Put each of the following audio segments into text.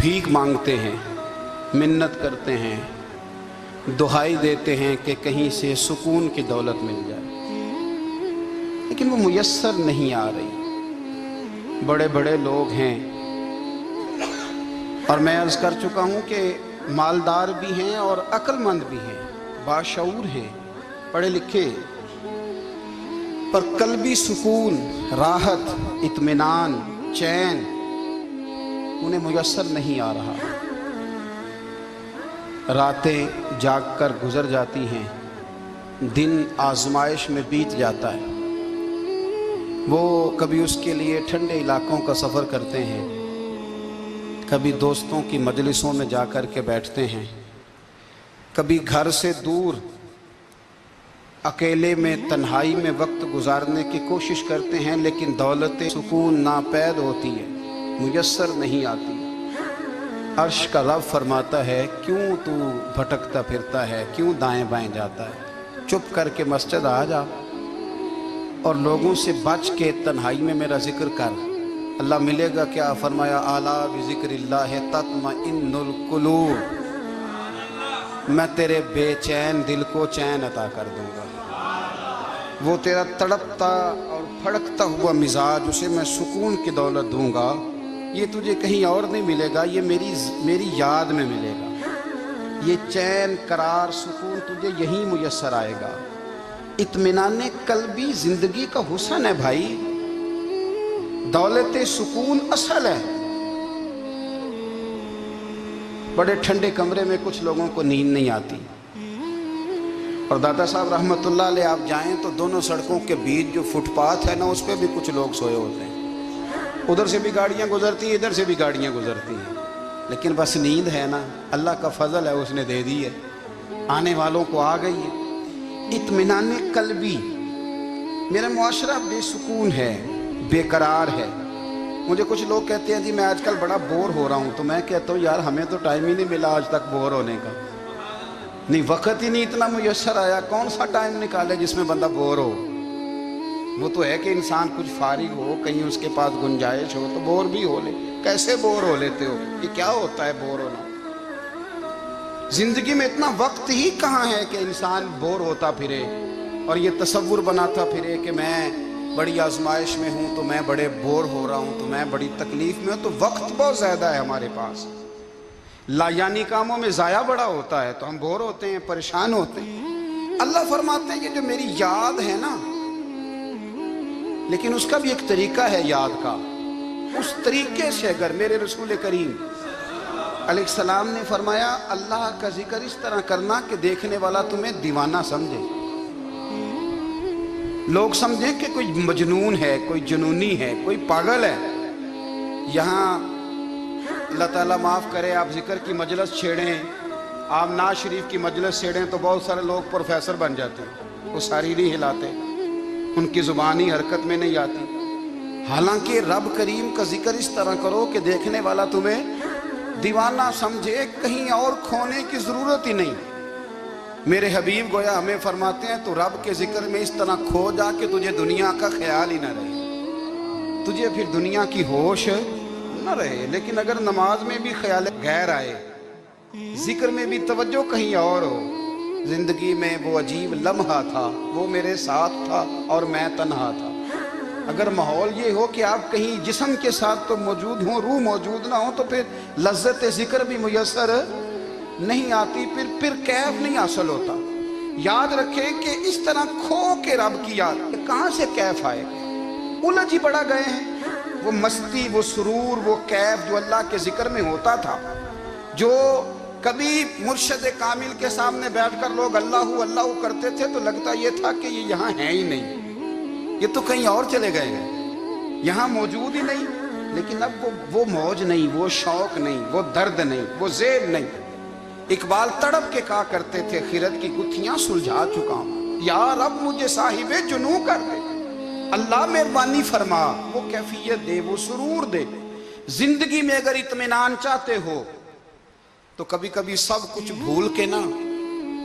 भीख मांगते हैं, मिन्नत करते हैं, दुहाई देते हैं कि कहीं से सुकून की दौलत मिल जाए, लेकिन वो मुयस्सर नहीं आ रही। बड़े बड़े लोग हैं, और मैं अर्ज़ कर चुका हूँ कि मालदार भी हैं और अक्लमंद भी हैं, बाशऊर हैं, पढ़े लिखे, पर कल्बी सुकून, राहत, इत्मीनान, चैन उन्हें मुयस्सर नहीं आ रहा। रातें जाग कर गुजर जाती हैं, दिन आजमाइश में बीत जाता है। वो कभी उसके लिए ठंडे इलाकों का सफ़र करते हैं, कभी दोस्तों की मजलिसों में जाकर के बैठते हैं, कभी घर से दूर अकेले में तन्हाई में वक्त गुजारने की कोशिश करते हैं, लेकिन दौलत सुकून नापैद होती है, मुयस्सर नहीं आती। अर्श का रब फरमाता है, क्यों तू भटकता फिरता है, क्यों दाएं बाएं जाता है, चुप करके मस्जिद आ जा और लोगों से बच के तन्हाई में मेरा जिक्र कर। अल्लाह मिलेगा क्या? फरमाया, आला बिज़िक्रिल्लाह तत्मइन्नुल कुलूब, मैं तेरे बेचैन दिल को चैन अता कर दूंगा। वो तेरा तड़पता और फड़कता हुआ मिजाज, उसे मैं सुकून की दौलत दूंगा। ये तुझे कहीं और नहीं मिलेगा, ये मेरी याद में मिलेगा। ये चैन, करार, सुकून तुझे यहीं मुयस्सर आएगा। इत्मीनाने कल्बी जिंदगी का हुस्न है भाई, दौलत सुकून असल है। बड़े ठंडे कमरे में कुछ लोगों को नींद नहीं आती, और दादा साहब रहमतुल्लाह अलैह आप जाएं तो दोनों सड़कों के बीच जो फुटपाथ है ना, उस पर भी कुछ लोग सोए होते हैं। उधर से भी गाड़ियां गुजरती हैं, इधर से भी गाड़ियां गुजरती हैं, लेकिन बस नींद है ना, अल्लाह का फजल है, उसने दे दी है, आने वालों को आ गई है। इत्मीनाने कल्बी, मेरा मुआशरा बेसुकून है, बेकरार है। मुझे कुछ लोग कहते हैं जी मैं आजकल बड़ा बोर हो रहा हूँ, तो मैं कहता हूँ यार हमें तो टाइम ही नहीं मिला आज तक बोर होने का, नहीं वक्त ही नहीं इतना मुयस्सर आया। कौन सा टाइम निकाले जिसमें बंदा बोर हो? वो तो है कि इंसान कुछ फारिग हो, कहीं उसके पास गुंजाइश हो तो बोर भी हो ले। कैसे बोर हो लेते हो? ये क्या होता है बोर होना? जिंदगी में इतना वक्त ही कहाँ है कि इंसान बोर होता फिरे और ये तसव्वुर बनाता फिरे कि मैं बड़ी आजमाइश में हूँ, तो मैं बड़े बोर हो रहा हूँ, तो मैं बड़ी तकलीफ में हूँ। तो वक्त बहुत ज़्यादा है हमारे पास, लायानी कामों में ज़ाया बड़ा होता है, तो हम बोर होते हैं, परेशान होते हैं। अल्लाह फरमाते हैं कि जो मेरी याद है ना, लेकिन उसका भी एक तरीका है याद का। उस तरीके से अगर मेरे रसूल करीम अलैहिस्सलाम ने फरमाया, अल्लाह का जिक्र इस तरह करना कि देखने वाला तुम्हें दीवाना समझे, लोग समझें कि कोई मजनून है, कोई जुनूनी है, कोई पागल है। यहाँ अल्लाह ताला माफ़ करे, आप जिक्र की मजलिस छेड़ें, आप नाज शरीफ की मजलिस छेड़ें तो बहुत सारे लोग प्रोफेसर बन जाते हैं, वो सारी नहीं हिलाते, उनकी ज़ुबान ही हरकत में नहीं आती। हालांकि रब करीम का जिक्र इस तरह करो कि देखने वाला तुम्हें दीवाना समझे, कहीं और खोने की ज़रूरत ही नहीं। मेरे हबीब गोया हमें फरमाते हैं, तो रब के जिक्र में इस तरह खो जा कि तुझे दुनिया का ख्याल ही ना रहे, तुझे फिर दुनिया की होश न रहे। लेकिन अगर नमाज में भी ख्याल गैर आए, जिक्र में भी तवज्जो कहीं और हो, जिंदगी में वो अजीब लम्हा था, वो मेरे साथ था और मैं तन्हा था। अगर माहौल ये हो कि आप कहीं जिस्म के साथ तो मौजूद हो, रूह मौजूद ना हो, तो फिर लज्जत जिक्र भी मुयस्सर नहीं आती, फिर कैफ नहीं हासिल होता। याद रखें कि इस तरह खो के रब की याद कहाँ से कैफ आए? उलझ ही पड़ा गए हैं। वो मस्ती, वो सुरूर, वो कैफ जो अल्लाह के जिक्र में होता था, जो कभी मुर्शद कामिल के सामने बैठकर लोग अल्लाहू अल्लाहू करते थे तो लगता ये था कि ये यहाँ है ही नहीं, ये तो कहीं और चले गए हैं, यहाँ मौजूद ही नहीं। लेकिन अब वो मौज नहीं, वो शौक नहीं, वो दर्द नहीं, वो ज़ेब नहीं। इकबाल तड़प के कहा करते थे, खिरत की गुत्थियां सुलझा चुका हूं, यार अब मुझे साहिबे जुनू कर दे, अल्लाह मेहरबानी फरमा, वो कैफियत दे, वो सुरूर दे। जिंदगी में अगर इत्मीनान चाहते हो तो कभी कभी सब कुछ भूल के ना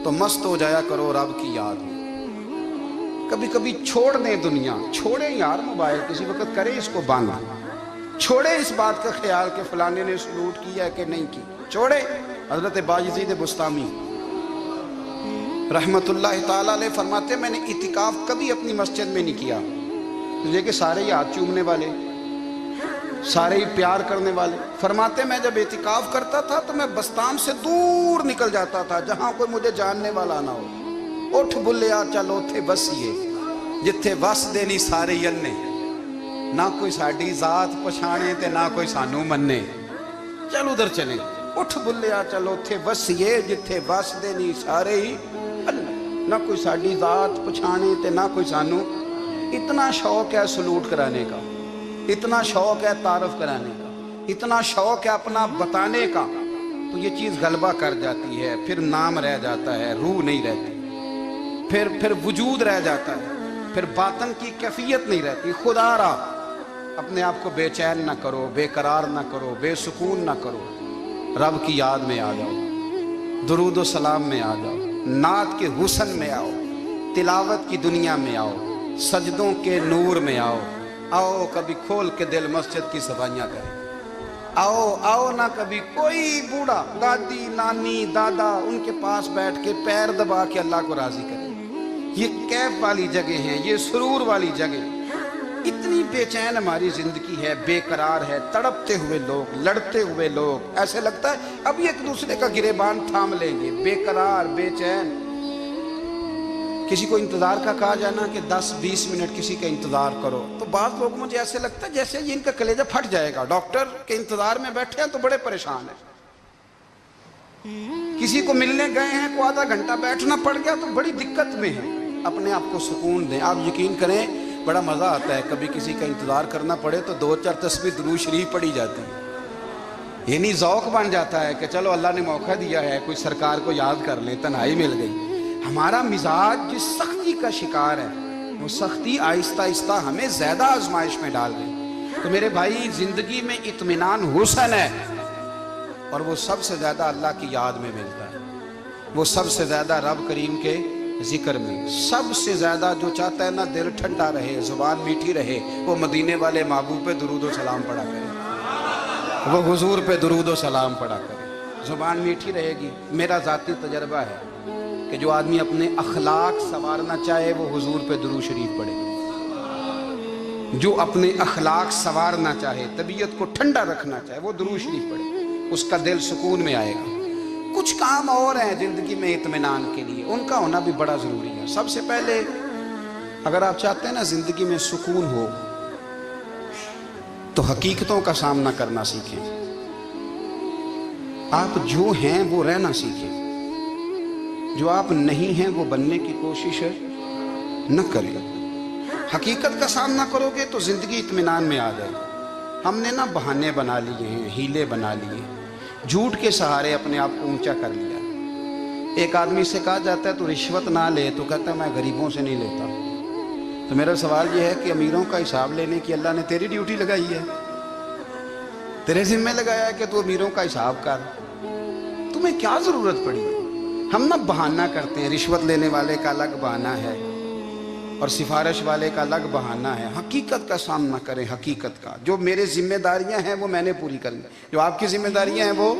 तो मस्त हो जाया करो रब की याद में। कभी कभी छोड़ दें दुनिया, छोड़ें यार मोबाइल, किसी वक्त करें इसको बंद, چھوڑے اس بات کا خیال کہ فلانے نے سلوٹ کیا ہے کہ نہیں کی، چھوڑے۔ حضرت باجزید بستامی رحمت اللہ تعالیٰ علیہ فرماتے میں نے اعتکاف کبھی اپنی مسجد میں نہیں کیا، یہ کہ سارے ہی ہاتھ چومنے والے، سارے ہی پیار کرنے والے۔ فرماتے میں جب اعتکاف کرتا تھا تو میں بستام سے دور نکل جاتا تھا جہاں کوئی مجھے جاننے والا نہ ہو۔ اٹھ بلیا چل اوتھے بسیے جتھے وس دینی سارے ینے، نہ کوئی ساڈی ذات پچھانے تے نہ کوئی سانو مننے، چل ادھر چلیں۔ اٹھ بلیا چل اوتھے بسیے جتھے وس دینی سارے ہی اللہ، نہ کوئی ساڈی ذات پچھانے تے نہ کوئی سانو۔ اتنا شوق ہے سلوٹ کرانے کا، اتنا شوق ہے تعارف کرانے کا، اتنا شوق ہے اپنا بتانے کا، تو یہ چیز غلبہ کر جاتی ہے، پھر نام رہ جاتا ہے، روح نہیں رہتی، پھر وجود رہ جاتا ہے، پھر باطن کی کیفیت نہیں رہتی۔ خدا را اپنے آپ کو بے چین نہ کرو، بے قرار نہ کرو، بے سکون نہ کرو، رب کی یاد میں آ جاؤ، درود و سلام میں آ جاؤ، نعت کے حسن میں آؤ، تلاوت کی دنیا میں آؤ، سجدوں کے نور میں آؤ۔ آؤ کبھی کھول کے دل مسجد کی صفائیاں کریں، آؤ آؤ نہ کبھی کوئی بوڑھا، دادی نانی دادا ان کے پاس بیٹھ کے پیر دبا کے اللہ کو راضی کریں۔ یہ کیف والی جگہ ہے، یہ سرور والی جگہ۔ اتنی بے چین ہماری زندگی ہے، بے قرار ہے، تڑپتے ہوئے لوگ، لڑتے ہوئے لوگ، ایسے لگتا ہے ابھی ایک دوسرے کا گریبان تھام لیں گے، بے قرار بے چین۔ کسی کو انتظار کا کہا جائے نا کہ 10-20 منٹ کسی کا انتظار کرو، تو بعض لوگ مجھے ایسے لگتا ہے جیسے ان کا کلیجہ پھٹ جائے گا، ڈاکٹر کے انتظار میں بیٹھے ہیں تو بڑے پریشان ہیں۔ کسی کو ملنے گئے ہیں کو آدھا گھنٹہ بیٹھنا پڑ گیا تو بڑی دقت میں ہے۔ اپنے آپ کو سکون دیں۔ آپ یقین کریں بڑا مزہ آتا ہے، کبھی کسی کا انتظار کرنا پڑے تو 2-4 تسبیح درود شریف پڑھی جاتی ہے، یعنی ذوق بن جاتا ہے کہ چلو اللہ نے موقع دیا ہے، کوئی سرکار کو یاد کر لیں، تنہائی مل گئی۔ ہمارا مزاج جس سختی کا شکار ہے، وہ سختی آہستہ آہستہ ہمیں زیادہ آزمائش میں ڈال گئی۔ تو میرے بھائی زندگی میں اطمینان حسن ہے، اور وہ سب سے زیادہ اللہ کی یاد میں ملتا ہے، وہ سب سے زیادہ رب کریم کے ذکر میں۔ سب سے زیادہ جو چاہتا ہے نا دل ٹھنڈا رہے، زبان میٹھی رہے، وہ مدینے والے محبوب پہ درود و سلام پڑھا کرے، وہ حضور پہ درود و سلام پڑھا کرے، زبان میٹھی رہے گی۔ میرا ذاتی تجربہ ہے کہ جو آدمی اپنے اخلاق سنوارنا چاہے وہ حضور پہ درود شریف پڑھے، جو اپنے اخلاق سنوارنا چاہے، طبیعت کو ٹھنڈا رکھنا چاہے، وہ درود شریف پڑھے، اس کا دل سکون میں آئے گا۔ کچھ کام اور ہیں زندگی میں اطمینان کے لیے، ان کا ہونا بھی بڑا ضروری ہے۔ سب سے پہلے اگر آپ چاہتے ہیں نا زندگی میں سکون ہو تو حقیقتوں کا سامنا کرنا سیکھیں، آپ جو ہیں وہ رہنا سیکھیں، جو آپ نہیں ہیں وہ بننے کی کوشش نہ کریں۔ حقیقت کا سامنا کرو گے تو زندگی اطمینان میں آ جائے۔ ہم نے نا بہانے بنا لیے ہیں، ہیلے بنا لیے، جھوٹ کے سہارے اپنے آپ کو اونچا کر لیا۔ ایک آدمی سے کہا جاتا ہے تو رشوت نہ لے، تو کہتا ہے میں غریبوں سے نہیں لیتا۔ تو میرا سوال یہ ہے کہ امیروں کا حساب لینے کی اللہ نے تیری ڈیوٹی لگائی ہے، تیرے ذمہ لگایا ہے کہ تو امیروں کا حساب کر، تمہیں کیا ضرورت پڑی؟ ہم نا بہانہ کرتے ہیں، رشوت لینے والے کا الگ بہانہ ہے اور سفارش والے کا الگ بہانہ ہے۔ حقیقت کا سامنا کریں، حقیقت کا۔ جو میرے ذمہ داریاں ہیں وہ میں نے پوری کرنی، جو آپ کی ذمہ داریاں ہیں وہ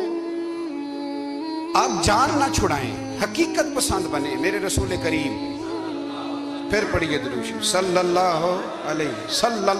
آپ جان نہ چھڑائیں، حقیقت پسند بنیں۔ میرے رسول کریم پھر پڑھیے درود شریف صلی اللہ علیہ وسلم۔